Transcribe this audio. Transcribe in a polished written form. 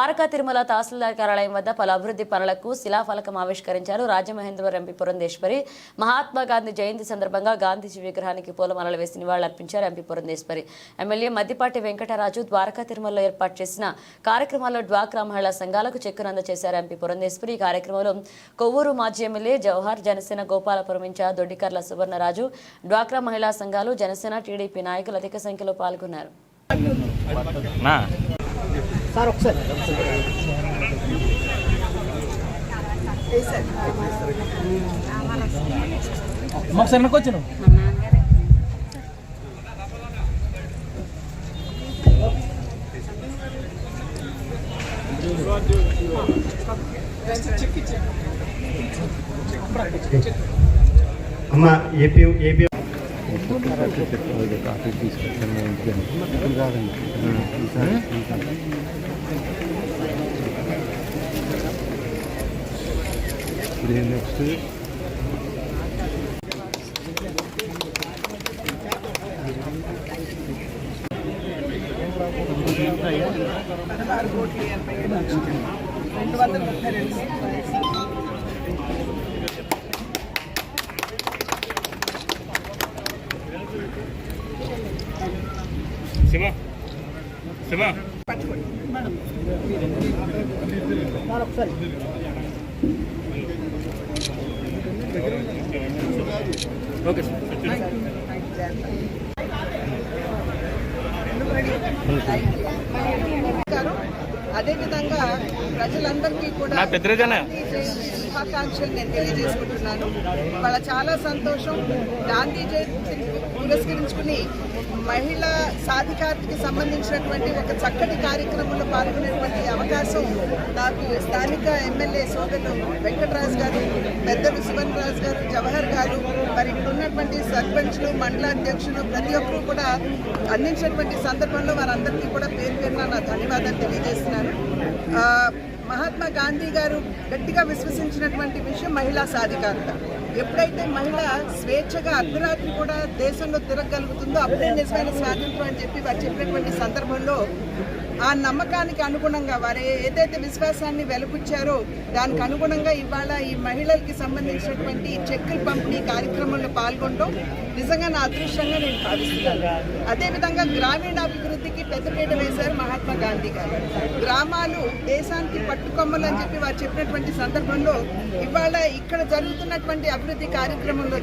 ద్వారకా తిరుమల తహసీల్దార్ కార్యాలయం వద్ద పలు అభివృద్ధి పనులకు శిలాఫలకం ఆవిష్కరించారు. రాజమహేంద్రవరం ఎంపీ పురంధేశ్వరి మహాత్మా గాంధీ జయంతి సందర్భంగా గాంధీజీ విగ్రహానికి పూలమాలలు వేసి నివాళులర్పించారు. ఎంపీ పురంధేశ్వరి ఎమ్మెల్యే మద్దిపాటి వెంకటరాజు ద్వారకా తిరుమలలో ఏర్పాటు చేసిన కార్యక్రమాల్లో డ్వాక్రా మహిళా సంఘాలకు చెక్కును అందజేశారు. ఎంపీ పురంధేశ్వరి ఈ కార్యక్రమంలో కొవ్వూరు మాజీ ఎమ్మెల్యే జవహర్, జనసేన గోపాలపురం ఇన్ఛార్జ్ దొడ్డికర్ల సువర్ణరాజు, డ్వాక్రా మహిళా సంఘాలు, జనసేన, టీడీపీ నాయకులు అధిక సంఖ్యలో పాల్గొన్నారు. సార్ ఒకసారి ఒకసారి వెనకొచ్చాను. అమ్మ ఏపీ నెక్స్ట్ శివ శివ ఒకసారి ఓకే అదేవిధంగా ప్రజలందరికీ కూడా శుభాకాంక్షలు నేను తెలియజేసుకుంటున్నాను. వాళ్ళ చాలా సంతోషం. గాంధీ జయంతి పురస్కరించుకుని మహిళా సాధికారతకి సంబంధించినటువంటి ఒక చక్కటి కార్యక్రమంలో పాల్గొనేటువంటి అవకాశం నాకు స్థానిక ఎమ్మెల్యే సోదరులు వెంకటరాజు గారు, పెద్దలు సువర్ణరాజు గారు, జవహర్ గారు, మరి ఇక్కడ ఉన్నటువంటి సర్పంచ్లు, మండలాధ్యక్షులు ప్రతి ఒక్కరూ కూడా అందించినటువంటి సందర్భంలో వారందరికీ కూడా పేరు పేరున నా ధన్యవాదాలు తెలియజేస్తున్నాను. మహాత్మా గాంధీ గారు గట్టిగా విశ్వసించినటువంటి విషయం మహిళా సాధికారత. ఎప్పుడైతే మహిళ స్వేచ్ఛగా అర్ధరాత్రి కూడా దేశంలో తిరగలుగుతుందో అప్పుడే నిజమైన స్వాతంత్రం అని చెప్పి వారు చెప్పినటువంటి సందర్భంలో ఆ నమ్మకానికి అనుగుణంగా వారు ఏదైతే విశ్వాసాన్ని వెలుపుచ్చారో దానికి అనుగుణంగా ఇవాళ ఈ మహిళలకి సంబంధించినటువంటి చెక్కుల పంపిణీ కార్యక్రమంలో పాల్గొనడం నిజంగా నా అదృష్టంగా నేను భావిస్తున్నాను. అదేవిధంగా గ్రామీణాభివృద్ధికి పెద్దపీట వేశారు మహాత్మా గాంధీ గారు. గ్రామాలు దేశానికి పట్టుకొమ్మలు అని చెప్పి వారు చెప్పినటువంటి సందర్భంలో ఇవాళ ఇక్కడ జరుగుతున్నటువంటి అభివృద్ధి కార్యక్రమంలో